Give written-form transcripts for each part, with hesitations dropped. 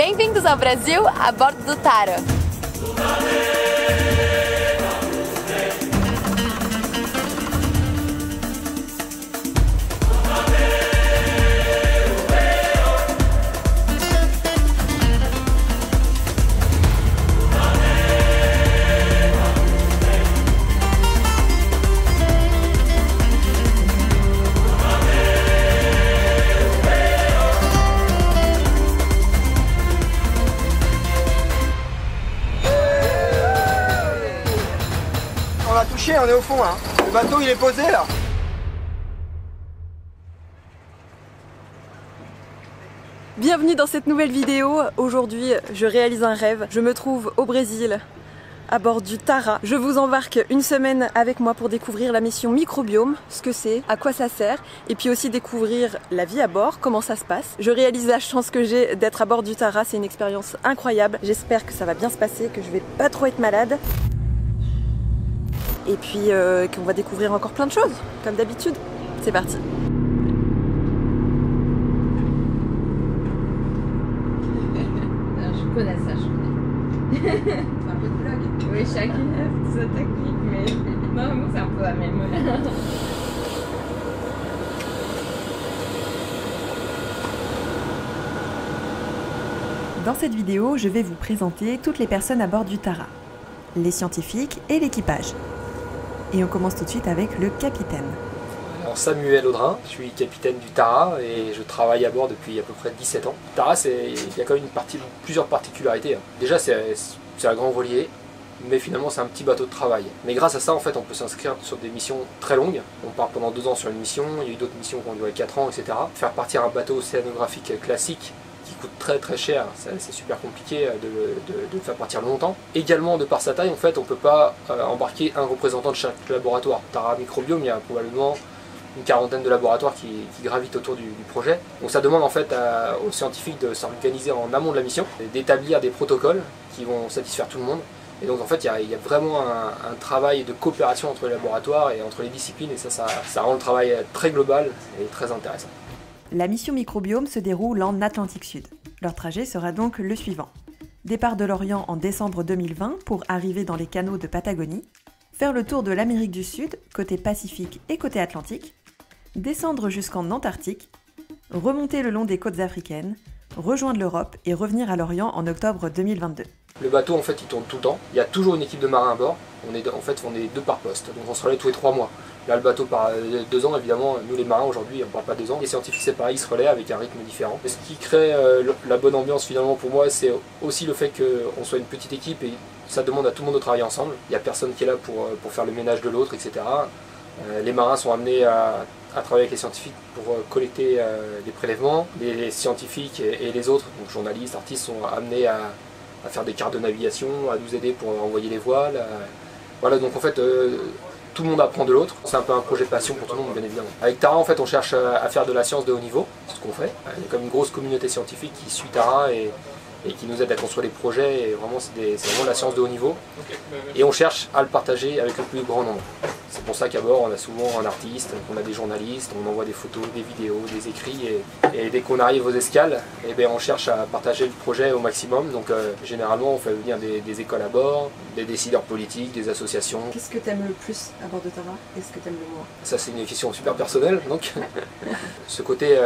Bem-vindos ao Brasil a bordo do Tara. On l'a touché, on est au fond là. Le bateau il est posé là. Bienvenue dans cette nouvelle vidéo. Aujourd'hui, je réalise un rêve. Je me trouve au Brésil, à bord du Tara. Je vous embarque une semaine avec moi pour découvrir la mission microbiome, ce que c'est, à quoi ça sert, et puis aussi découvrir la vie à bord, comment ça se passe. Je réalise la chance que j'ai d'être à bord du Tara, c'est une expérience incroyable. J'espère que ça va bien se passer, que je vais pas trop être malade. Et puis qu'on va découvrir encore plein de choses, comme d'habitude. C'est parti. Je connais ça, je connais. C'est un peu de vlog. Oui, chacune a sa technique, mais normalement c'est un peu la même. Dans cette vidéo, je vais vous présenter toutes les personnes à bord du Tara, les scientifiques et l'équipage. Et on commence tout de suite avec le capitaine. Alors Samuel Audrin, je suis capitaine du Tara et je travaille à bord depuis à peu près 17 ans. Le Tara, il y a quand même plusieurs particularités. Déjà, c'est un grand voilier, mais finalement c'est un petit bateau de travail. Mais grâce à ça, en fait, on peut s'inscrire sur des missions très longues. On part pendant 2 ans sur une mission, il y a eu d'autres missions qui ont duré 4 ans, etc. Faire partir un bateau océanographique classique qui coûte très cher, c'est super compliqué de le faire partir longtemps. Également, de par sa taille, en fait, on ne peut pas embarquer un représentant de chaque laboratoire. Tara Microbiome, il y a probablement une 40aine de laboratoires qui gravitent autour du projet. Donc ça demande en fait aux scientifiques de s'organiser en amont de la mission, d'établir des protocoles qui vont satisfaire tout le monde. Et donc en fait il y a vraiment un travail de coopération entre les laboratoires et entre les disciplines, et ça rend le travail très global et très intéressant. La mission microbiome se déroule en Atlantique Sud. Leur trajet sera donc le suivant. Départ de l'Orient en décembre 2020 pour arriver dans les canaux de Patagonie, faire le tour de l'Amérique du Sud, côté Pacifique et côté Atlantique, descendre jusqu'en Antarctique, remonter le long des côtes africaines, rejoindre l'Europe et revenir à l'Orient en octobre 2022. Le bateau en fait il tourne tout le temps, il y a toujours une équipe de marins à bord, on est 2 par poste, donc on se relaie tous les 3 mois. Là le bateau part 2 ans, évidemment, nous les marins aujourd'hui on ne part pas 2 ans. Les scientifiques c'est pareil, ils se relaient avec un rythme différent. Et ce qui crée la bonne ambiance finalement pour moi, c'est aussi le fait qu'on soit une petite équipe et ça demande à tout le monde de travailler ensemble. Il n'y a personne qui est là pour faire le ménage de l'autre, etc. Les marins sont amenés à travailler avec les scientifiques pour collecter des prélèvements. Les scientifiques et les autres, donc journalistes, artistes, sont amenés à faire des cartes de navigation, à nous aider pour envoyer les voiles. Voilà, donc en fait, tout le monde apprend de l'autre. C'est un peu un projet passion pour tout le monde, bien évidemment. Avec Tara, en fait, on cherche à faire de la science de haut niveau, c'est ce qu'on fait. Il y a comme une grosse communauté scientifique qui suit Tara et qui nous aide à construire des projets. Et vraiment, c'est vraiment de la science de haut niveau. Et on cherche à le partager avec le plus grand nombre. C'est pour ça qu'à bord, on a souvent un artiste, on a des journalistes, on envoie des photos, des vidéos, des écrits. Et dès qu'on arrive aux escales, eh bien, on cherche à partager le projet au maximum. Donc généralement, on fait venir des écoles à bord, des décideurs politiques, des associations. Qu'est-ce que tu aimes le plus à bord de Tara et ce que tu aimes le moins? Ça, c'est une question super personnelle. Donc ce côté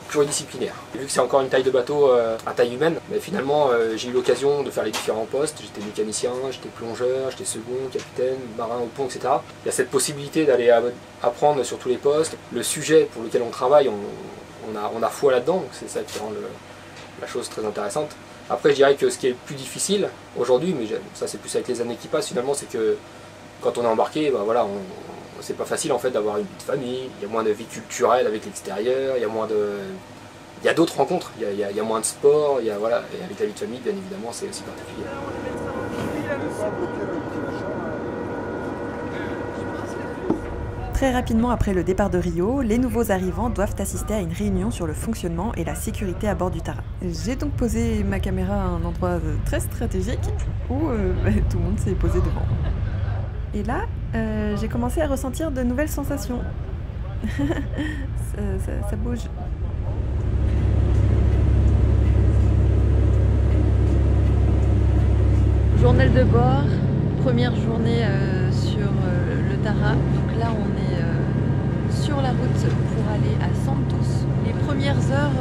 pluridisciplinaire. Et vu que c'est encore une taille de bateau à taille humaine, mais finalement, j'ai eu l'occasion de faire les différents postes. J'étais mécanicien, j'étais plongeur, j'étais second, capitaine, marin au pont, etc. Il y a cette possibilité d'aller apprendre sur tous les postes. Le sujet pour lequel on travaille, on a foi là-dedans, donc c'est ça qui rend la chose très intéressante. Après, je dirais que ce qui est le plus difficile aujourd'hui, mais ça c'est plus avec les années qui passent finalement, c'est que quand on est embarqué, ben voilà, c'est pas facile en fait d'avoir une vie de famille, il y a moins de vie culturelle avec l'extérieur, il y a d'autres rencontres, il y a moins de sport, voilà, et avec la vie de famille, bien évidemment, c'est aussi particulier. Très rapidement après le départ de Rio, les nouveaux arrivants doivent assister à une réunion sur le fonctionnement et la sécurité à bord du Tara. J'ai donc posé ma caméra à un endroit très stratégique où tout le monde s'est posé devant. Et là, j'ai commencé à ressentir de nouvelles sensations. ça bouge. Journal de bord, première journée sur le Tara. Donc là on est sur la route pour aller à Santos. Les premières heures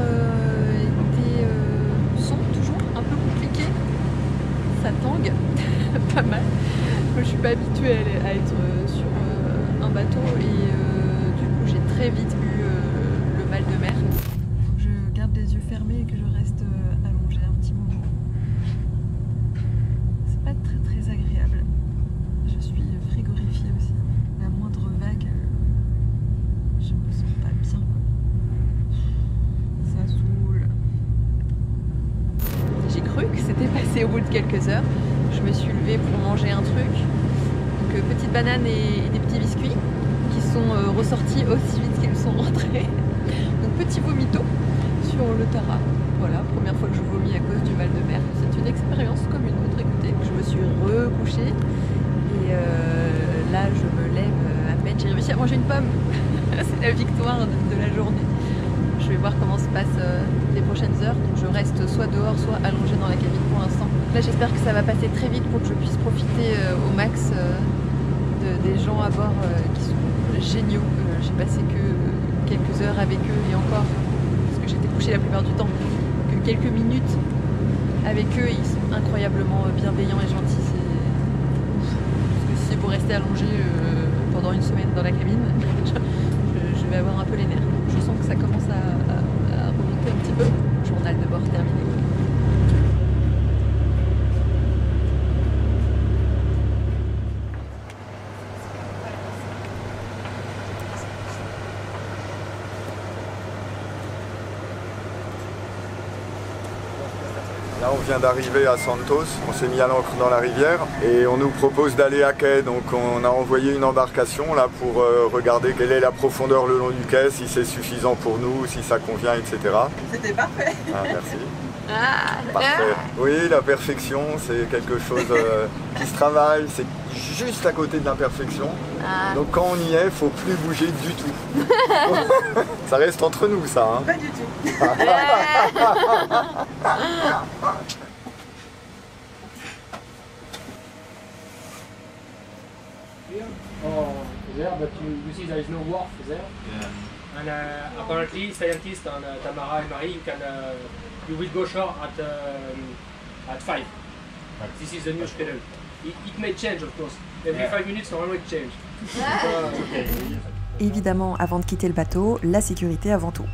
sont toujours un peu compliquées. Ça tangue pas mal. Moi, je suis pas habituée à être sur un bateau et du coup j'ai très vite eu le mal de mer. Faut que je garde les yeux fermés et que je reste allongée un petit moment. C'est pas très agréable. Je suis frigorifiée aussi. La moindre vague, je me sens pas bien quoi. Ça saoule. J'ai cru que c'était passé au bout de quelques heures. Je me suis levée pour manger un truc. Donc petite banane et des petits biscuits qui sont ressortis aussi vite qu'ils sont rentrés. Donc petit vomito sur le Tara. Voilà, première fois que je vomis à cause du mal de mer. C'est une expérience comme une autre. Écoutez, je me suis recouchée et là je me lève à peine. J'ai réussi à manger une pomme. C'est la victoire de la journée. Je vais voir comment se passent les prochaines heures. Donc je reste soit dehors, soit allongée dans la cabine pour l'instant. Là j'espère que ça va passer très vite pour que je puisse profiter au max des gens à bord qui sont géniaux. J'ai passé que quelques heures avec eux et encore, parce que j'étais couchée la plupart du temps, que quelques minutes avec eux. Ils sont incroyablement bienveillants et gentils. Parce que si c'est pour rester allongée pendant une semaine dans la cabine, je vais avoir un peu les nerfs. Je sens que ça commence à remonter un petit peu. Journal de bord terminé. Là on vient d'arriver à Santos, on s'est mis à l'ancre dans la rivière et on nous propose d'aller à quai. Donc on a envoyé une embarcation là pour regarder quelle est la profondeur le long du quai, si c'est suffisant pour nous, si ça convient, etc. C'était parfait. Ah, merci. Parfait. Oui, la perfection c'est quelque chose qui se travaille, c'est juste à côté de l'imperfection. Donc quand on y est, il ne faut plus bouger du tout. Ça reste entre nous ça. Hein. Pas du tout. Oh, there, but you see there is no wharf there. Yeah. And apparently, scientists on Tamara and Marie, you will go shore at 5. Right. This is the new schedule. It may change, of course. Every 5 minutes, normalement, it change. Okay. Évidemment, avant de quitter le bateau, la sécurité avant tout.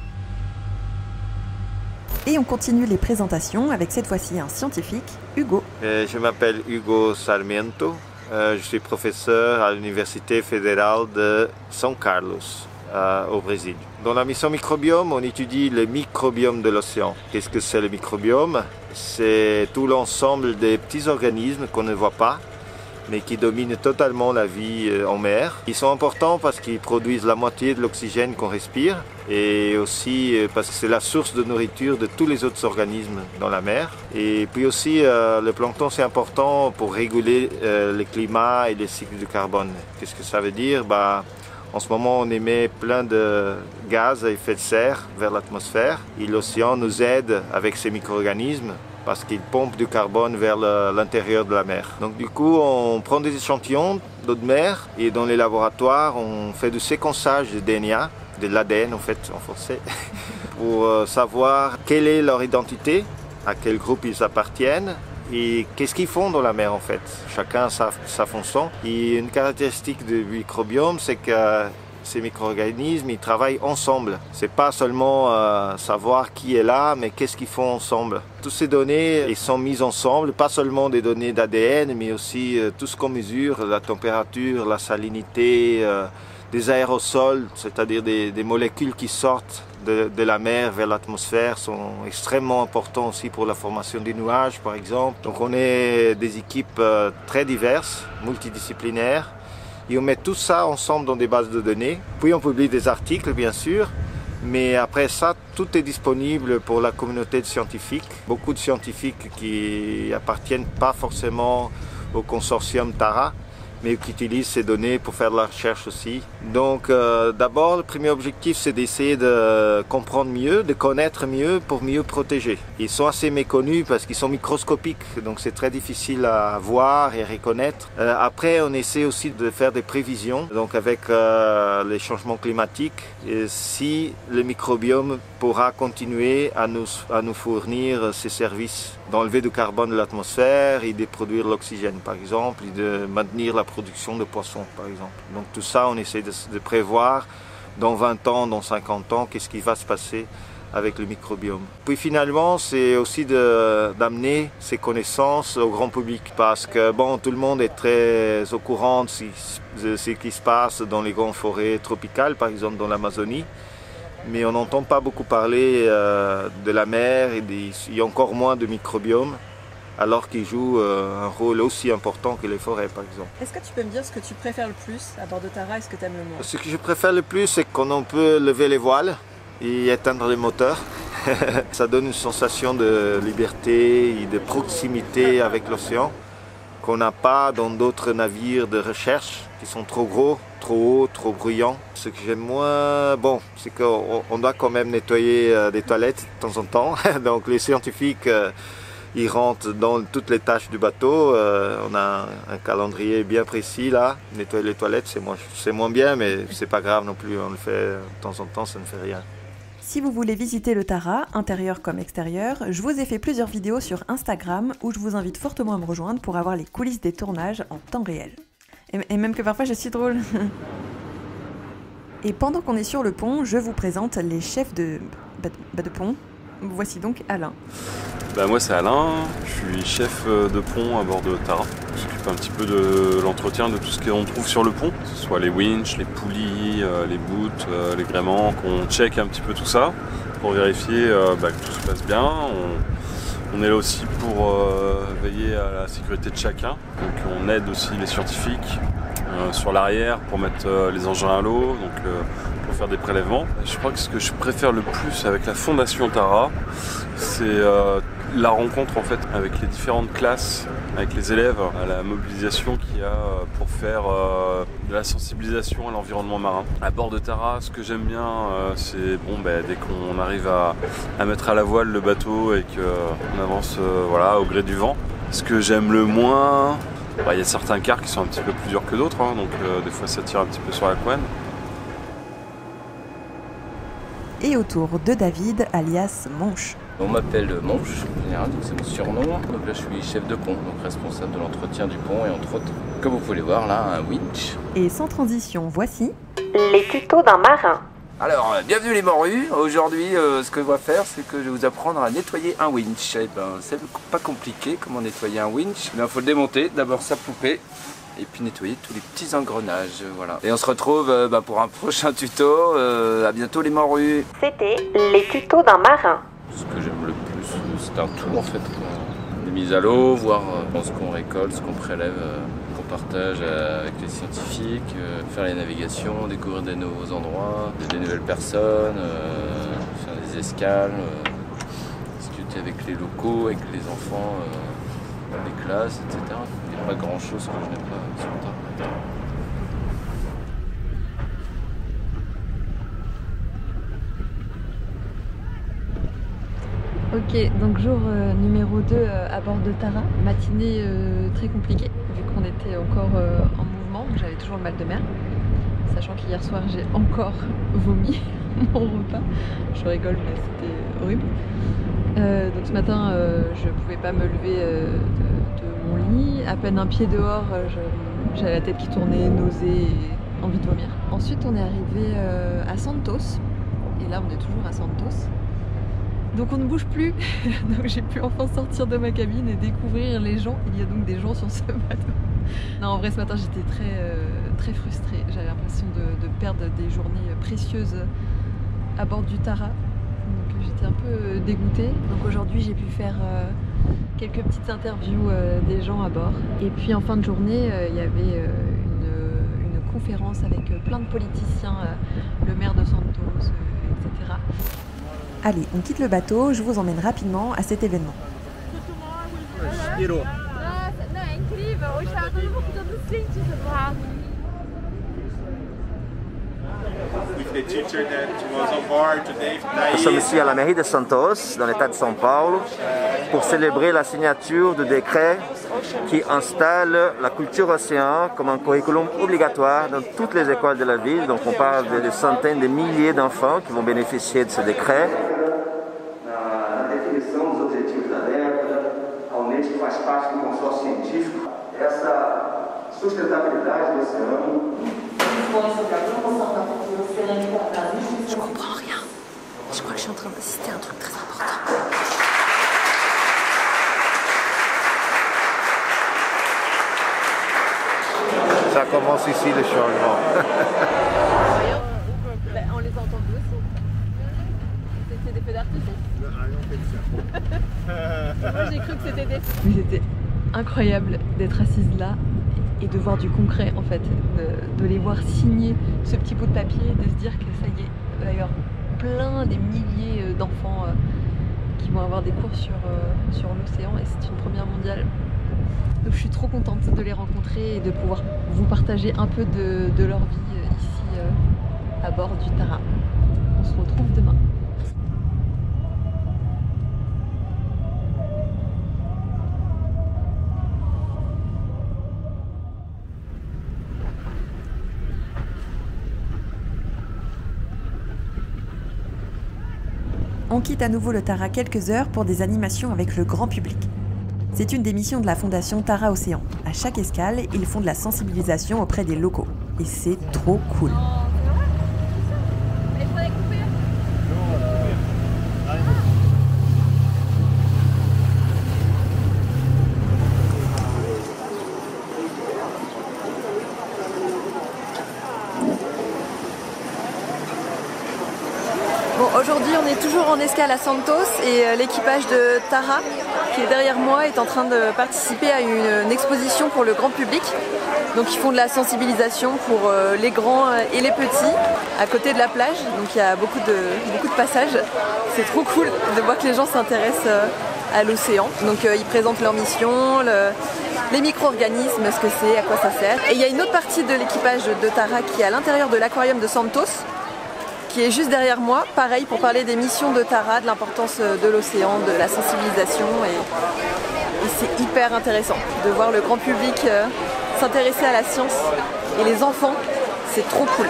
Et on continue les présentations avec cette fois-ci un scientifique, Hugo. Je m'appelle Hugo Sarmiento. Je suis professeur à l'Université fédérale de São Carlos, au Brésil. Dans la mission microbiome, on étudie le microbiome de l'océan. Qu'est-ce que c'est le microbiome? C'est tout l'ensemble des petits organismes qu'on ne voit pas, mais qui dominent totalement la vie en mer. Ils sont importants parce qu'ils produisent la moitié de l'oxygène qu'on respire et aussi parce que c'est la source de nourriture de tous les autres organismes dans la mer. Et puis aussi, le plancton, c'est important pour réguler le climat et les cycles du carbone. Qu'est-ce que ça veut dire? En ce moment, on émet plein de gaz à effet de serre vers l'atmosphère et l'océan nous aide avec ces micro-organismes parce qu'ils pompent du carbone vers l'intérieur de la mer. Donc du coup, on prend des échantillons d'eau de mer et dans les laboratoires, on fait du séquençage de DNA, de l'ADN en fait en français, pour savoir quelle est leur identité, à quel groupe ils appartiennent et qu'est-ce qu'ils font dans la mer en fait. Chacun sa fonction. Et une caractéristique du microbiome, c'est que ces micro-organismes, ils travaillent ensemble. C'est pas seulement savoir qui est là, mais qu'est-ce qu'ils font ensemble. Toutes ces données, ils sont mises ensemble, pas seulement des données d'ADN, mais aussi tout ce qu'on mesure, la température, la salinité, des aérosols, c'est-à-dire des molécules qui sortent de la mer vers l'atmosphère sont extrêmement importants aussi pour la formation des nuages, par exemple. Donc on est des équipes très diverses, multidisciplinaires, et on met tout ça ensemble dans des bases de données. Puis on publie des articles, bien sûr, mais après ça, tout est disponible pour la communauté de scientifiques. Beaucoup de scientifiques qui appartiennent pas forcément au consortium Tara, mais qui utilisent ces données pour faire de la recherche aussi. Donc d'abord, le premier objectif, c'est d'essayer de comprendre mieux, de connaître mieux pour mieux protéger. Ils sont assez méconnus parce qu'ils sont microscopiques, donc c'est très difficile à voir et reconnaître. Après, on essaie aussi de faire des prévisions, donc avec les changements climatiques, et si le microbiome pourra continuer à nous fournir ces services d'enlever du carbone de l'atmosphère et de produire l'oxygène par exemple, et de maintenir la production de poissons par exemple. Donc tout ça, on essaie de prévoir dans 20 ans, dans 50 ans, qu'est-ce qui va se passer avec le microbiome. Puis finalement, c'est aussi d'amener ces connaissances au grand public parce que bon, tout le monde est très au courant de ce qui se passe dans les grandes forêts tropicales, par exemple dans l'Amazonie. Mais on n'entend pas beaucoup parler de la mer et il y a encore moins de microbiomes alors qu'ils jouent un rôle aussi important que les forêts par exemple. Est-ce que tu peux me dire ce que tu préfères le plus à bord de Tara et ce que tu aimes le moins? Ce que je préfère le plus, c'est qu'on peut lever les voiles et éteindre les moteurs. Ça donne une sensation de liberté et de proximité avec l'océan qu'on n'a pas dans d'autres navires de recherche qui sont trop gros, trop hauts, trop bruyants. Ce que j'aime moins, bon, c'est qu'on doit quand même nettoyer des toilettes de temps en temps. Donc les scientifiques, ils rentrent dans toutes les tâches du bateau. On a un calendrier bien précis là. Nettoyer les toilettes, c'est moins bien, mais c'est pas grave non plus. On le fait de temps en temps, ça ne fait rien. Si vous voulez visiter le Tara, intérieur comme extérieur, je vous ai fait plusieurs vidéos sur Instagram où je vous invite fortement à me rejoindre pour avoir les coulisses des tournages en temps réel. Et même que parfois je suis drôle. Et pendant qu'on est sur le pont, je vous présente les chefs de pont. Voici donc Alain. Moi c'est Alain, je suis chef de pont à bord de Tara. Je m'occupe un petit peu de l'entretien de tout ce qu'on trouve sur le pont, que ce soit les winches, les poulies, les boots, les gréements, qu'on check un petit peu tout ça pour vérifier que tout se passe bien. On est là aussi pour veiller à la sécurité de chacun. Donc on aide aussi les scientifiques sur l'arrière pour mettre les engins à l'eau, donc pour faire des prélèvements. Je crois que ce que je préfère le plus avec la Fondation Tara, c'est la rencontre en fait avec les différentes classes, avec les élèves, à la mobilisation qu'il y a pour faire de la sensibilisation à l'environnement marin. À bord de Tara, ce que j'aime bien, c'est dès qu'on arrive à mettre à la voile le bateau et qu'on avance au gré du vent. Ce que j'aime le moins, il y a certains quarts qui sont un petit peu plus durs que d'autres, donc des fois ça tire un petit peu sur la couenne. Et autour de David, alias Monche. On m'appelle Monche, en général, donc c'est mon surnom. Donc là je suis chef de pont, donc responsable de l'entretien du pont et entre autres, comme vous pouvez le voir là, un winch. Et sans transition, voici les tutos d'un marin. Alors, bienvenue les morues. Aujourd'hui, ce que je vais faire, c'est que je vais vous apprendre à nettoyer un winch. C'est pas compliqué comment nettoyer un winch. Il faut le démonter, d'abord sa poupée, et puis nettoyer tous les petits engrenages, voilà. Et on se retrouve pour un prochain tuto. À bientôt les morues. C'était les tutos d'un marin. Ce que j'aime le plus, c'est un tout en fait. Les mises à l'eau, voir ce qu'on récolte, ce qu'on prélève, qu'on partage avec les scientifiques, faire les navigations, découvrir des nouveaux endroits, des nouvelles personnes, faire des escales, discuter avec les locaux, avec les enfants, les classes, etc. Il n'y a pas grand chose que je n'aime pas sur Tara. Ok, donc jour numéro 2 à bord de Tara. Matinée très compliquée vu qu'on était encore en mouvement, donc j'avais toujours le mal de mer. Sachant qu'hier soir j'ai encore vomi mon repas. Je rigole mais c'était horrible. Donc ce matin je pouvais pas me lever de mon lit. À peine un pied dehors, j'avais la tête qui tournait, nausée et envie de vomir. Ensuite on est arrivé à Santos. Et là on est toujours à Santos. Donc on ne bouge plus, donc j'ai pu enfin sortir de ma cabine et découvrir les gens. Il y a donc des gens sur ce bateau. Non, en vrai ce matin j'étais très frustrée. J'avais l'impression de perdre des journées précieuses à bord du Tara. Donc j'étais un peu dégoûtée. Donc aujourd'hui j'ai pu faire quelques petites interviews des gens à bord. Et puis en fin de journée il y avait une conférence avec plein de politiciens, le maire de Santos, etc. Allez, on quitte le bateau, je vous emmène rapidement à cet événement. Não, é incrível. Nous sommes ici à la mairie de Santos, dans l'état de São Paulo, pour célébrer la signature du décret qui installe la culture océan comme un curriculum obligatoire dans toutes les écoles de la ville. Donc on parle de centaines de milliers d'enfants qui vont bénéficier de ce décret. La définition des objectifs d'alerte, realmente faz parte do consórcio científico. Essa sustentabilidade do oceano. Je comprends rien. Je crois que je suis en train d'assister à un truc très important. Ça commence ici le changement. On les entend aussi. C'était des feux d'artifice. Moi j'ai cru que c'était des feux. Mais c'était incroyable d'être assise là et de voir du concret en fait, de les voir signer ce petit bout de papier, de se dire que ça y est, il va y avoir plein des milliers d'enfants qui vont avoir des cours sur l'océan et c'est une première mondiale. Donc je suis trop contente de les rencontrer et de pouvoir vous partager un peu de leur vie ici à bord du Tara. On se retrouve demain. On quitte à nouveau le Tara quelques heures pour des animations avec le grand public. C'est une des missions de la fondation Tara Océan. À chaque escale, ils font de la sensibilisation auprès des locaux. Et c'est trop cool. Aujourd'hui, on est toujours en escale à Santos et l'équipage de Tara, qui est derrière moi, est en train de participer à une exposition pour le grand public. Donc ils font de la sensibilisation pour les grands et les petits, à côté de la plage. Donc il y a beaucoup de passages. C'est trop cool de voir que les gens s'intéressent à l'océan. Donc ils présentent leur mission, les micro-organismes, ce que c'est, à quoi ça sert. Et il y a une autre partie de l'équipage de Tara qui est à l'intérieur de l'aquarium de Santos, qui est juste derrière moi, pareil pour parler des missions de Tara, de l'importance de l'océan, de la sensibilisation et c'est hyper intéressant de voir le grand public s'intéresser à la science et les enfants, c'est trop cool.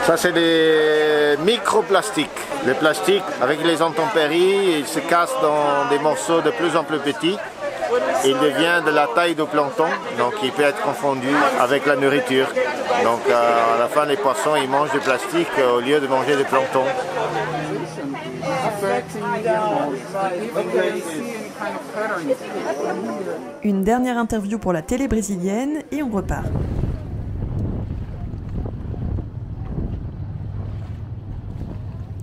Ça c'est des microplastiques. Le plastique, avec les intempéries, il se casse dans des morceaux de plus en plus petits. Il devient de la taille de plancton, donc il peut être confondu avec la nourriture. Donc à la fin, les poissons ils mangent du plastique au lieu de manger du plancton. Une dernière interview pour la télé brésilienne et on repart.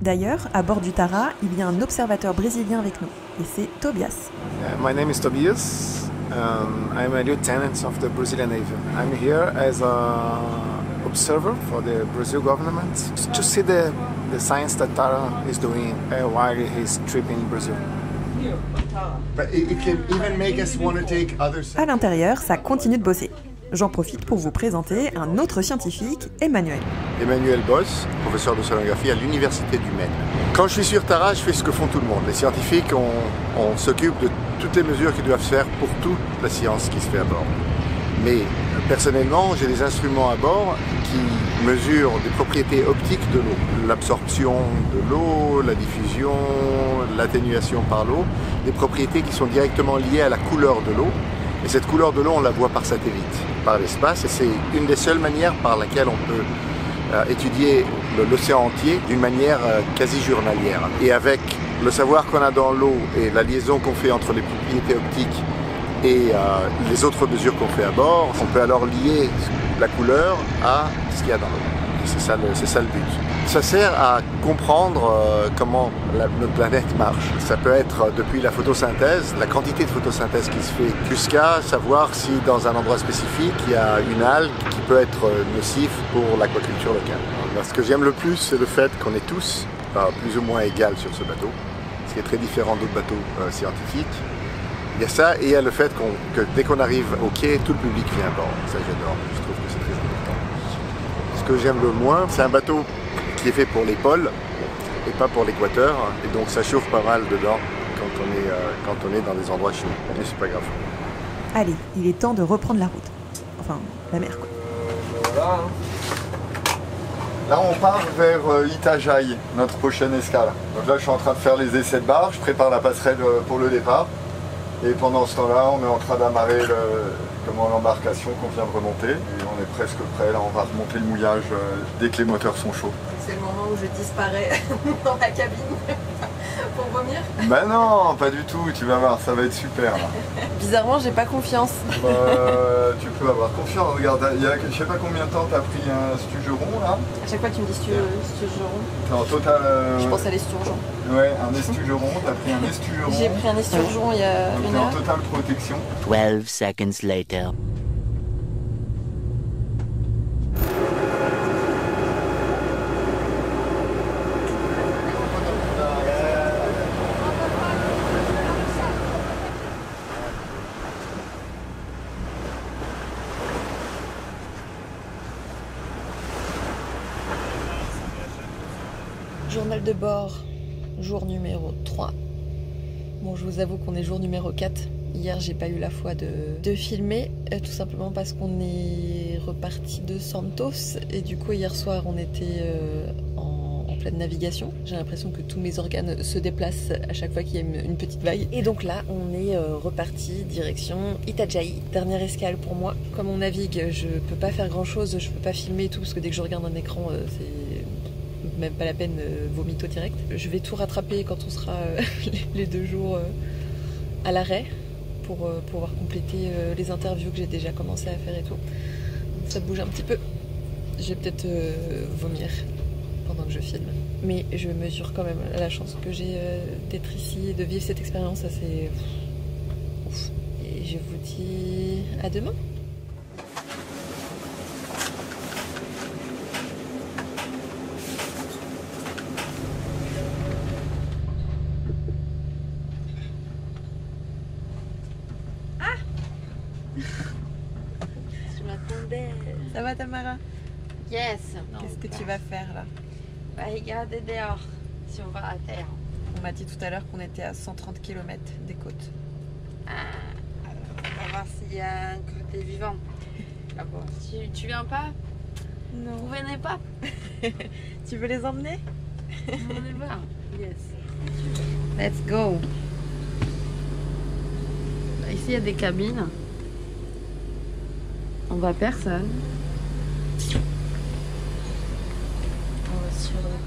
D'ailleurs, à bord du Tara, il y a un observateur brésilien avec nous, et c'est Tobias. My name is Tobias. I'm a lieutenant of the Brazilian Navy. I'm here as an observer for the Brazil government to see the science that Tara is doing while he's tripping in Brazil. But it can even make us want to take other... À l'intérieur, ça continue de bosser. J'en profite pour vous présenter un autre scientifique, Emmanuel. Emmanuel Boss, professeur d'océanographie à l'Université du Maine. Quand je suis sur Tara, je fais ce que font tout le monde. Les scientifiques, on s'occupe de toutes les mesures qui doivent se faire pour toute la science qui se fait à bord. Mais personnellement, j'ai des instruments à bord qui mesurent des propriétés optiques de l'eau. L'absorption de l'eau, la diffusion, l'atténuation par l'eau. Des propriétés qui sont directement liées à la couleur de l'eau. Et cette couleur de l'eau, on la voit par satellite, par l'espace. Et c'est une des seules manières par laquelle on peut étudier l'océan entier d'une manière quasi journalière. Et avec le savoir qu'on a dans l'eau et la liaison qu'on fait entre les propriétés optiques et les autres mesures qu'on fait à bord, on peut alors lier la couleur à ce qu'il y a dans l'eau. C'est ça le but. Ça sert à comprendre comment notre planète marche. Ça peut être depuis la photosynthèse, la quantité de photosynthèse qui se fait, jusqu'à savoir si dans un endroit spécifique, il y a une algue qui peut être nocive pour l'aquaculture locale. Alors, ce que j'aime le plus, c'est le fait qu'on est tous pas plus ou moins égale sur ce bateau, ce qui est très différent d'autres bateaux scientifiques. Il y a ça et il y a le fait que dès qu'on arrive au quai, tout le public vient à bord. Ça j'adore, je trouve que c'est très important. Ce que j'aime le moins, c'est un bateau qui est fait pour les pôles et pas pour l'équateur. Et donc ça chauffe pas mal dedans quand on est dans des endroits chauds. Mais c'est pas grave. Allez, il est temps de reprendre la route. Enfin, la mer quoi. Voilà. Là on part vers Itajaí, notre prochaine escale. Donc là je suis en train de faire les essais de barre, je prépare la passerelle pour le départ. Et pendant ce temps-là, on est en train d'amarrer l'embarcation qu'on vient de remonter. Et on est presque prêt, là on va remonter le mouillage dès que les moteurs sont chauds. C'est le moment où je disparais dans la cabine pour vomir. Bah non, pas du tout, tu vas voir, ça va être super. Là. Bizarrement, j'ai pas confiance. Tu peux avoir confiance, regarde, il y a je sais pas combien de temps t'as pris un stugeron là. À chaque fois tu me dis stugeron. En total. Je pense à l'esturgeon. Ouais, un estugeron, t'as pris un estugeron. J'ai pris un esturgeon il y a une heure. En totale protection. 12 seconds later. Journal de bord, jour numéro 3. Bon, je vous avoue qu'on est jour numéro 4. Hier, j'ai pas eu la foi de filmer, tout simplement parce qu'on est reparti de Santos. Et du coup, hier soir, on était en pleine navigation. J'ai l'impression que tous mes organes se déplacent à chaque fois qu'il y a une petite vague. Et donc là, on est reparti direction Itajaí. Dernière escale pour moi. Comme on navigue, je peux pas faire grand chose, je peux pas filmer et tout, parce que dès que je regarde un écran, c'est même pas la peine, vomito direct. Je vais tout rattraper quand on sera les 2 jours à l'arrêt pour pouvoir compléter les interviews que j'ai déjà commencé à faire et tout. Ça bouge un petit peu. Je vais peut-être vomir pendant que je filme. Mais je mesure quand même la chance que j'ai d'être ici et de vivre cette expérience assez ouf. Et je vous dis à demain. Ça va Tamara? Yes. Qu'est-ce que tu vas faire là? On va regarder dehors si on va à terre. On m'a dit tout à l'heure qu'on était à 130 km des côtes. On va voir s'il y a un côté vivant. Ah bon, tu viens pas? Non. Vous venez pas? Tu veux les emmener? On y va. Yes. Let's go. Ici il y a des cabines. On voit personne.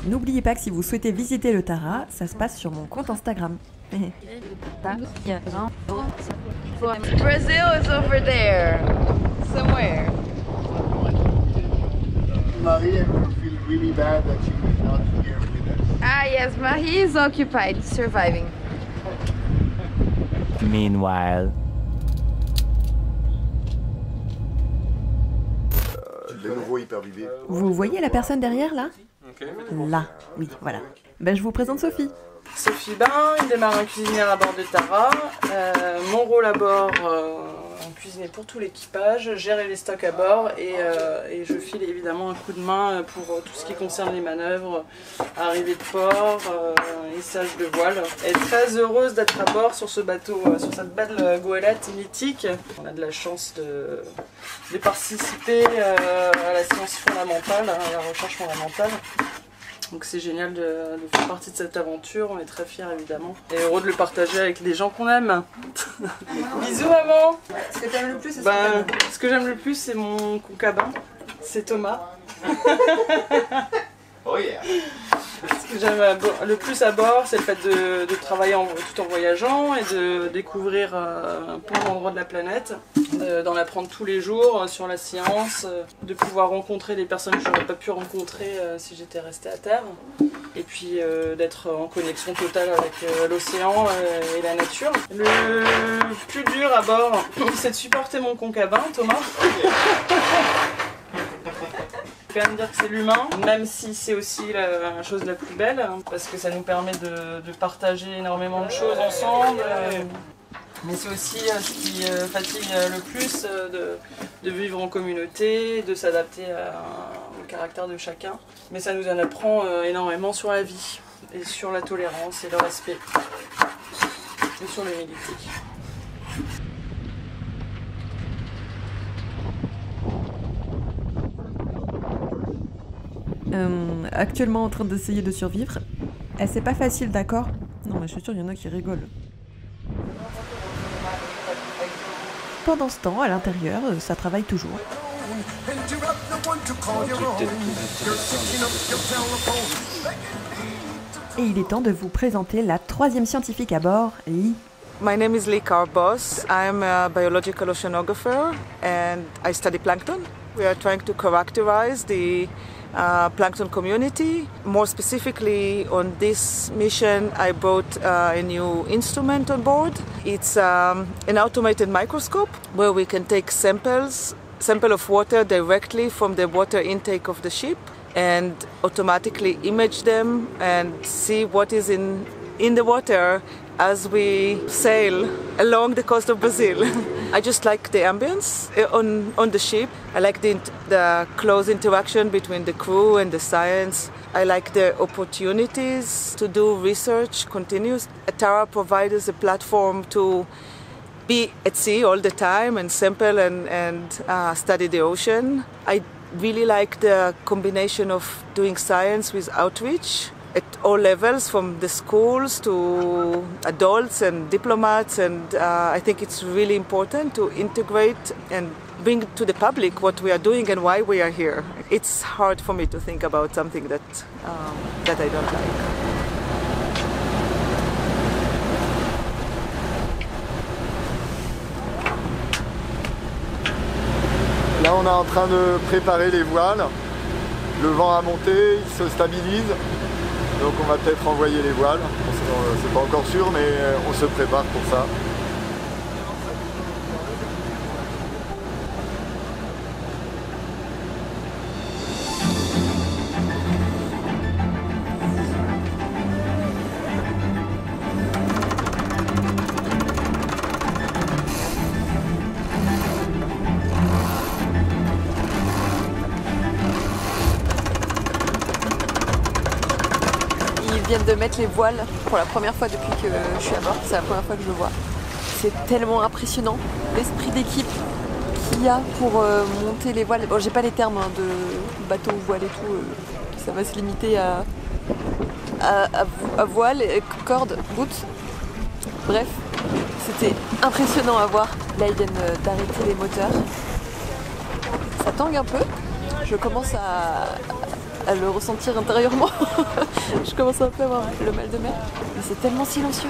N'oubliez pas que si vous souhaitez visiter le Tara, ça se passe sur mon compte Instagram. Brazil is over there. Somewhere. Marie, I feel really bad that she is not here with us. Ah yes, Marie is occupied, surviving. Meanwhile. De nouveau hyper vivé. Vous voyez la personne derrière là? Là, oui, voilà. Ben, je vous présente Sophie. Sophie Bain, une des marins cuisinières à bord de Tara. Mon rôle à bord, cuisiner pour tout l'équipage, gérer les stocks à bord et je file évidemment un coup de main pour tout ce qui concerne les manœuvres, arrivée de port, hissage de voile. Elle est très heureuse d'être à bord sur ce bateau, sur cette belle goélette mythique. On a de la chance de participer à la science fondamentale, à la recherche fondamentale. Donc c'est génial de faire partie de cette aventure, on est très fiers évidemment. Et heureux de le partager avec les gens qu'on aime. Bisous maman. Ce que t'aimes le plus, c'est ce que j'aime le plus, c'est mon concubin, c'est Thomas. Oh yeah. Ce que j'aime le plus à bord, c'est le fait de travailler tout en voyageant et de découvrir plein d'endroits de la planète, d'en apprendre tous les jours sur la science, de pouvoir rencontrer des personnes que je n'aurais pas pu rencontrer si j'étais restée à terre, et puis d'être en connexion totale avec l'océan et la nature. Le plus dur à bord, c'est de supporter mon concubin, Thomas. Je vais quand même dire que c'est l'humain, même si c'est aussi la chose la plus belle, parce que ça nous permet de partager énormément de choses ensemble. Mais c'est aussi ce qui fatigue le plus, de vivre en communauté, de s'adapter au caractère de chacun. Mais ça nous en apprend énormément sur la vie, et sur la tolérance et le respect, et sur l'humilité. Actuellement en train d'essayer de survivre. C'est pas facile, d'accord? Non, mais je suis sûre, il y en a qui rigolent. Pendant ce temps, à l'intérieur, ça travaille toujours. Et il est temps de vous présenter la troisième scientifique à bord, Lee. My name is Lee Carbos. I'm a biological oceanographer and I study plankton. We are trying to characterize the plankton community. More specifically, on this mission, I brought a new instrument on board. It's an automated microscope where we can take sample of water directly from the water intake of the ship and automatically image them and see what is in the water as we sail along the coast of Brazil. I just like the ambience on the ship. I like the close interaction between the crew and the science. I like the opportunities to do research continuous. Tara provides us a platform to be at sea all the time and sample and study the ocean. I really like the combination of doing science with outreach at all levels, from the schools to adults and diplomats, and I think it's really important to integrate and bring to the public what we are doing and why we are here. It's hard for me to think about something that I don't like. Là, on est en train de préparer les voiles. Le vent a monté, il se stabilise. Donc on va peut-être envoyer les voiles. C'est pas encore sûr, mais on se prépare pour ça. Ils viennent de mettre les voiles pour la première fois depuis que je suis à bord. C'est la première fois que je le vois. C'est tellement impressionnant, l'esprit d'équipe qu'il y a pour monter les voiles. Bon, j'ai pas les termes de bateau, voile et tout. Ça va se limiter à voile, corde, bout. Bref, c'était impressionnant à voir. Là, ils viennent d'arrêter les moteurs. Ça tangue un peu. Je commence à le ressentir intérieurement. Je commence un peu à avoir le mal de mer. Mais c'est tellement silencieux.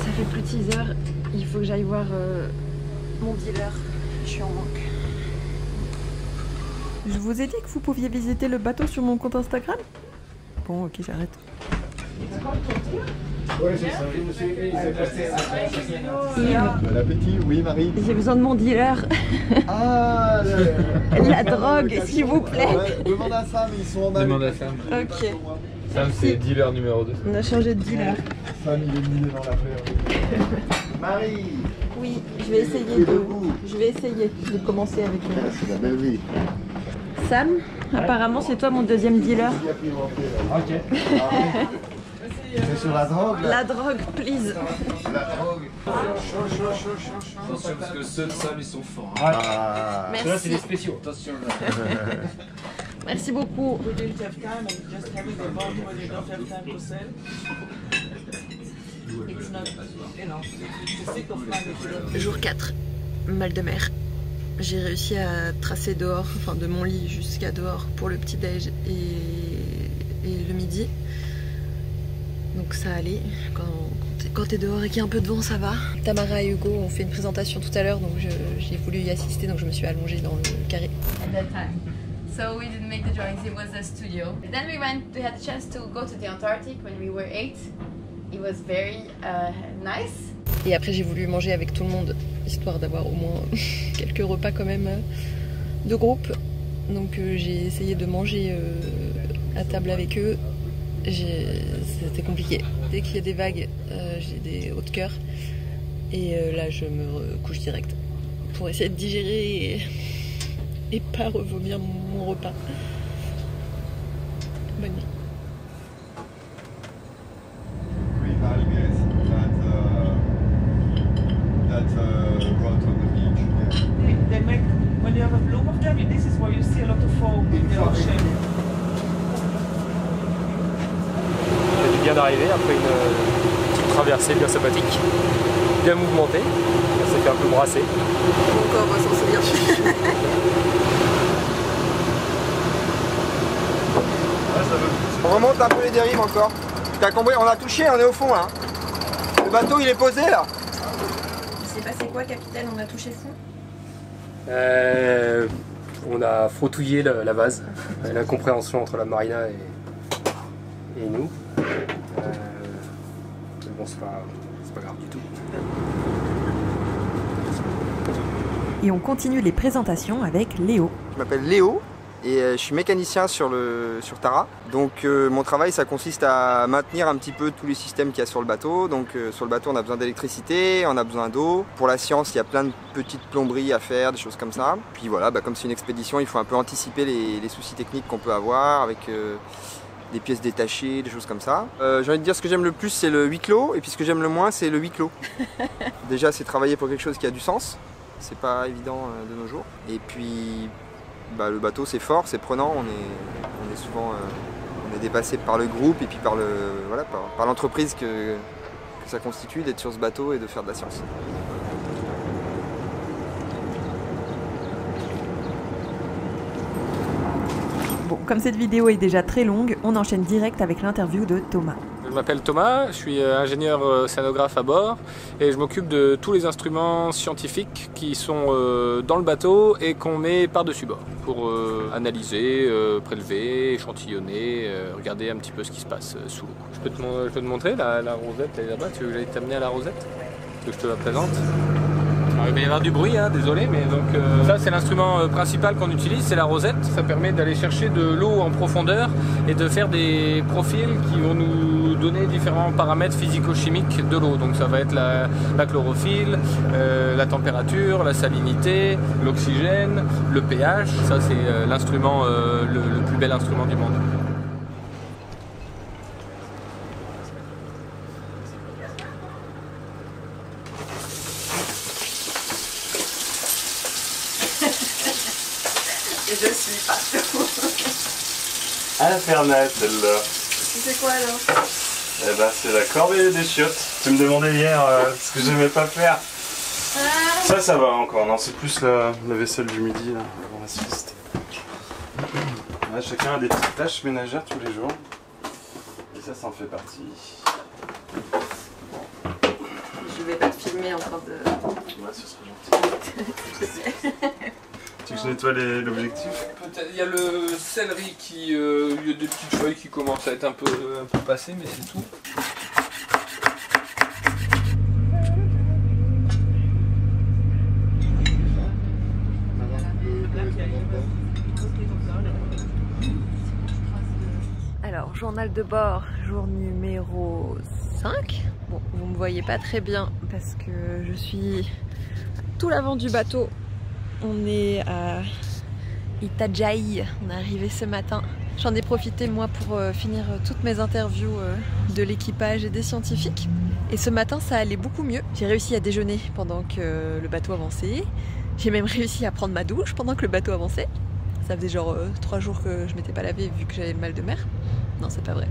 Ça fait plus de 6 heures, il faut que j'aille voir mon dealer. Je suis en manque. Je vous ai dit que vous pouviez visiter le bateau sur mon compte Instagram? Bon, ok, j'arrête. Bon appétit, oui Marie. J'ai besoin de mon dealer. Ah, la drogue, s'il vous plaît. Ouais, demande à Sam, ils sont en bas. Demande à Sam. Ok. Sam, c'est dealer numéro 2. On a changé de dealer. Sam, il est mis dans l'affaire. Marie. Oui, je vais essayer de commencer avec lui. C'est la belle vie. Sam, apparemment c'est toi mon deuxième dealer. Ok. C'est sur la drogue là. La drogue, please. La drogue. Attention parce que ceux de sable ils sont forts. Ah. Merci. Là, c'est des spéciaux. Attention. Merci beaucoup. Jour 4, mal de mer. J'ai réussi à tracer dehors, enfin de mon lit jusqu'à dehors pour le petit-déj et le midi. Donc ça allait. Quand t'es dehors et qu'il y a un peu de vent, ça va. Tamara et Hugo ont fait une présentation tout à l'heure, donc j'ai voulu y assister, donc je me suis allongée dans le carré. At that time. So we didn't make the drawings, it was a studio. Then we had the chance to go to the Antarctic when we were 8. It was very nice. Et après j'ai voulu manger avec tout le monde, histoire d'avoir au moins quelques repas quand même de groupe. Donc j'ai essayé de manger à table avec eux. C'était compliqué. Dès qu'il y a des vagues, j'ai des hauts de cœur. Et là je me couche direct pour essayer de digérer et pas revomir mon repas. Bonne nuit. They make, when you have a bloom of them, this is where you see a lot of foam in the ocean. On a du bien d'arriver après une petite traversée bien sympathique, bien mouvementée. Ça s'est fait un peu brasser. Mon corps va s'en souvenir. On remonte un peu les dérives encore. T'as compris, on a touché, on est au fond là. Le bateau il est posé là. Il s'est passé quoi, capitaine? On a touché le fond? On a frottouillé la vase, l'incompréhension entre la marina et nous. Mais bon, c'est pas grave du tout. Et on continue les présentations avec Léo. Je m'appelle Léo et je suis mécanicien sur Tara. Donc mon travail ça consiste à maintenir un petit peu tous les systèmes qu'il y a sur le bateau. Donc sur le bateau on a besoin d'électricité, on a besoin d'eau. Pour la science il y a plein de petites plomberies à faire, des choses comme ça. Puis voilà, comme c'est une expédition il faut un peu anticiper les soucis techniques qu'on peut avoir avec des pièces détachées, des choses comme ça. J'ai envie de dire ce que j'aime le plus c'est le huis clos et puis ce que j'aime le moins c'est le huis clos. Déjà c'est travailler pour quelque chose qui a du sens. C'est pas évident de nos jours. Et puis le bateau c'est fort, c'est prenant, on est souvent on est dépassé par le groupe et puis par l'entreprise que ça constitue d'être sur ce bateau et de faire de la science. Bon, comme cette vidéo est déjà très longue, on enchaîne direct avec l'interview de Thomas. Je m'appelle Thomas, je suis ingénieur océanographe à bord et je m'occupe de tous les instruments scientifiques qui sont dans le bateau et qu'on met par-dessus bord pour analyser, prélever, échantillonner, regarder un petit peu ce qui se passe sous l'eau. Je peux te montrer la rosette, elle est là-bas, tu veux que j'aille t'amener à la rosette? Que je te la présente? Alors, il va y avoir du bruit, hein, désolé, mais donc ça c'est l'instrument principal qu'on utilise, c'est la rosette. Ça permet d'aller chercher de l'eau en profondeur et de faire des profils qui vont nous donner différents paramètres physico-chimiques de l'eau. Donc ça va être la chlorophylle, la température, la salinité, l'oxygène, le pH. Ça c'est l'instrument, le plus bel instrument du monde. Et je suis partout. Infernal celle-là. C'est quoi alors? Eh ben c'est la corbeille des chiottes. Tu me demandais hier ce que j'aimais pas faire. Ça va encore, non c'est plus la vaisselle du midi là, avant la sieste. Ouais, chacun a des petites tâches ménagères tous les jours. Et ça en fait partie. Je vais pas te filmer en train de... Ouais, ce serait gentil. Tu veux que je nettoie l'objectif? Il y a le céleri qui, il y a des petites feuilles qui commencent à être un peu passées, mais c'est tout. Alors, journal de bord, jour numéro 5. Bon, vous me voyez pas très bien parce que je suis tout l'avant du bateau. On est à Itajaí, on est arrivé ce matin. J'en ai profité moi pour finir toutes mes interviews de l'équipage et des scientifiques. Et ce matin ça allait beaucoup mieux. J'ai réussi à déjeuner pendant que le bateau avançait. J'ai même réussi à prendre ma douche pendant que le bateau avançait. Ça faisait genre 3 jours que je m'étais pas lavée vu que j'avais le mal de mer. Non, c'est pas vrai.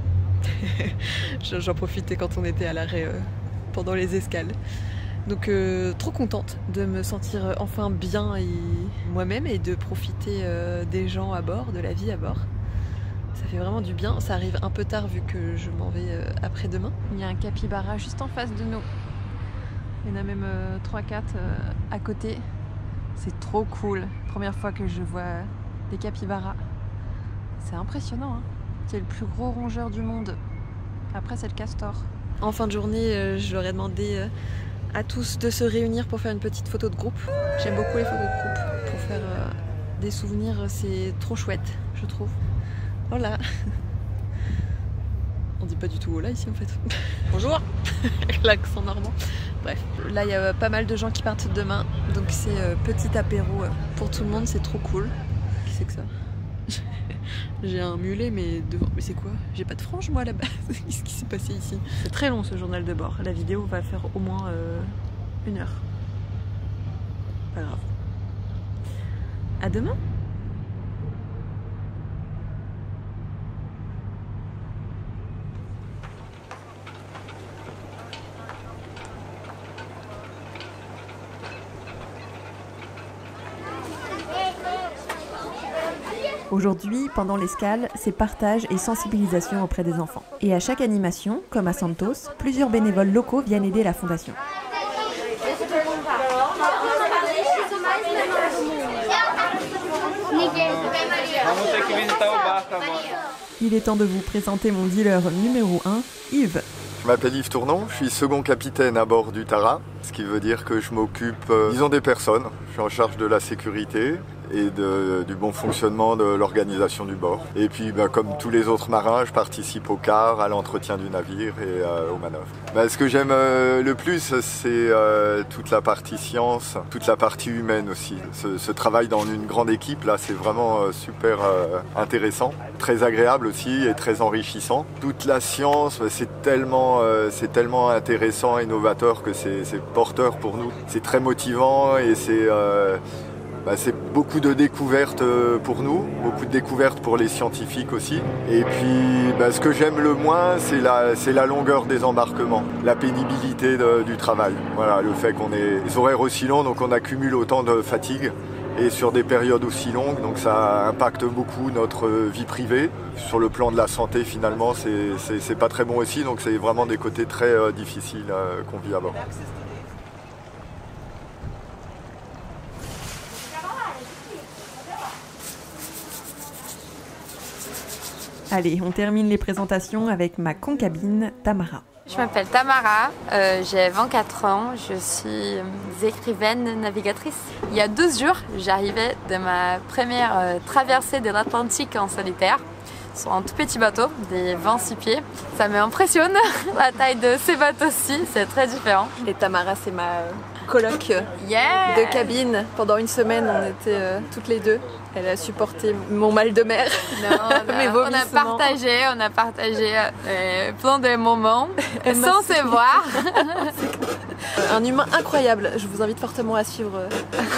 J'en profitais quand on était à l'arrêt pendant les escales. Donc trop contente de me sentir enfin bien et moi-même et de profiter des gens à bord, de la vie à bord. Ça fait vraiment du bien. Ça arrive un peu tard vu que je m'en vais après-demain. Il y a un capybara juste en face de nous. Il y en a même 3-4 à côté. C'est trop cool. Première fois que je vois des capybaras. C'est impressionnant, hein. C'est le plus gros rongeur du monde. Après, c'est le castor. En fin de journée, je leur ai demandé à tous de se réunir pour faire une petite photo de groupe. J'aime beaucoup les photos de groupe. Pour faire des souvenirs, c'est trop chouette, je trouve. Voilà. On dit pas du tout hola ici en fait. Bonjour. Avec l'accent normand. Bref, là il y a pas mal de gens qui partent demain, donc c'est petit apéro pour tout le monde, c'est trop cool. Qu'est-ce que c'est que ça? J'ai un mulet mais devant. Mais c'est quoi? J'ai pas de frange moi là-bas. Qu'est-ce qui s'est passé ici? C'est très long ce journal de bord. La vidéo va faire au moins 1 heure. Pas grave. À demain. Aujourd'hui, pendant l'escale, c'est partage et sensibilisation auprès des enfants. Et à chaque animation, comme à Santos, plusieurs bénévoles locaux viennent aider la fondation. Il est temps de vous présenter mon dealer numéro 1, Yves. Je m'appelle Yves Tournon, je suis second capitaine à bord du Tara, ce qui veut dire que je m'occupe, disons, des personnes. Je suis en charge de la sécurité et du bon fonctionnement de l'organisation du bord. Et puis, comme tous les autres marins, je participe au quart, à l'entretien du navire et aux manœuvres. Ce que j'aime le plus, c'est toute la partie science, toute la partie humaine aussi. Ce travail dans une grande équipe, là, c'est vraiment super intéressant, très agréable aussi et très enrichissant. Toute la science, c'est tellement intéressant et novateur que c'est porteur pour nous. C'est très motivant et c'est beaucoup de découvertes pour nous, beaucoup de découvertes pour les scientifiques aussi. Et puis ce que j'aime le moins, c'est la longueur des embarquements, la pénibilité du travail. Voilà, le fait qu'on ait des horaires aussi longs, donc on accumule autant de fatigue. Et sur des périodes aussi longues, donc ça impacte beaucoup notre vie privée. Sur le plan de la santé, finalement, c'est pas très bon aussi, donc c'est vraiment des côtés très difficiles qu'on vit à bord. Allez, on termine les présentations avec ma concabine Tamara. Je m'appelle Tamara, j'ai 24 ans, je suis écrivaine, navigatrice. Il y a 2 jours, j'arrivais de ma première traversée de l'Atlantique en solitaire sur un tout petit bateau, des 26 pieds. Ça m'impressionne, la taille de ces bateaux-ci, c'est très différent. Et Tamara, c'est ma coloc de cabine. Pendant une semaine, on était toutes les deux. Elle a supporté mon mal de mer. Mes vomissements. On a partagé plein de moments sans se voir. Un humain incroyable. Je vous invite fortement à suivre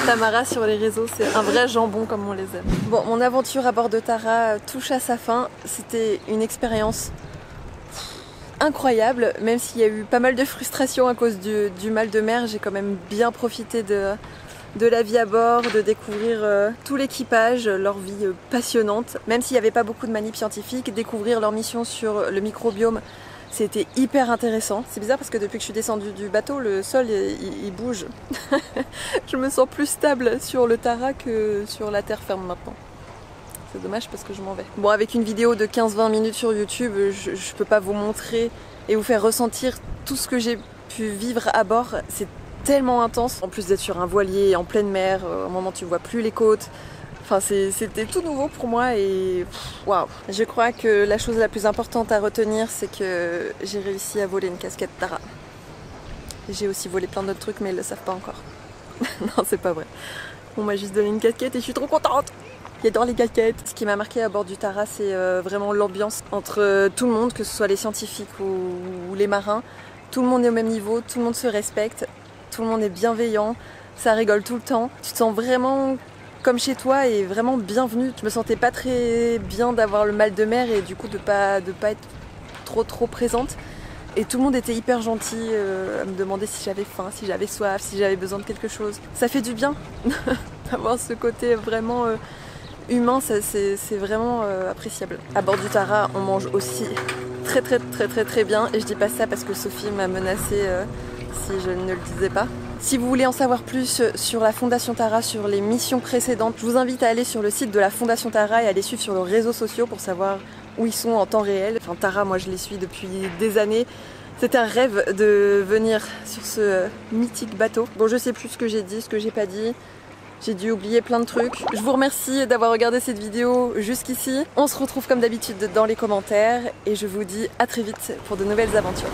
Tamara sur les réseaux. C'est un vrai jambon comme on les aime. Bon, mon aventure à bord de Tara touche à sa fin. C'était une expérience incroyable, même s'il y a eu pas mal de frustration à cause du mal de mer. J'ai quand même bien profité de la vie à bord, de découvrir tout l'équipage, leur vie passionnante. Même s'il n'y avait pas beaucoup de manips scientifiques, découvrir leur mission sur le microbiome, c'était hyper intéressant. C'est bizarre parce que depuis que je suis descendue du bateau, le sol il bouge. Je me sens plus stable sur le Tara que sur la terre ferme maintenant. C'est dommage parce que je m'en vais. Bon, avec une vidéo de 15-20 minutes sur YouTube, je peux pas vous montrer et vous faire ressentir tout ce que j'ai pu vivre à bord. C'est tellement intense. En plus d'être sur un voilier en pleine mer, au moment tu vois plus les côtes. Enfin, c'était tout nouveau pour moi et waouh. Je crois que la chose la plus importante à retenir, c'est que j'ai réussi à voler une casquette Tara. J'ai aussi volé plein d'autres trucs, mais ils le savent pas encore. Non, c'est pas vrai. On m'a juste donné une casquette et je suis trop contente. J'adore les galquettes. Ce qui m'a marqué à bord du Tara, c'est vraiment l'ambiance entre tout le monde, que ce soit les scientifiques ou les marins. Tout le monde est au même niveau, tout le monde se respecte, tout le monde est bienveillant, ça rigole tout le temps. Tu te sens vraiment comme chez toi et vraiment bienvenue. Je me sentais pas très bien d'avoir le mal de mer et du coup de pas être trop présente. Et tout le monde était hyper gentil à me demander si j'avais faim, si j'avais soif, si j'avais besoin de quelque chose. Ça fait du bien d'avoir ce côté vraiment humain, c'est vraiment appréciable. À bord du Tara, on mange aussi très bien. Et je dis pas ça parce que Sophie m'a menacée si je ne le disais pas. Si vous voulez en savoir plus sur la Fondation Tara, sur les missions précédentes, je vous invite à aller sur le site de la Fondation Tara et à les suivre sur les réseaux sociaux pour savoir où ils sont en temps réel. Enfin, Tara, moi je les suis depuis des années. C'était un rêve de venir sur ce mythique bateau. Bon, je sais plus ce que j'ai dit, ce que j'ai pas dit. J'ai dû oublier plein de trucs. Je vous remercie d'avoir regardé cette vidéo jusqu'ici. On se retrouve comme d'habitude dans les commentaires et je vous dis à très vite pour de nouvelles aventures.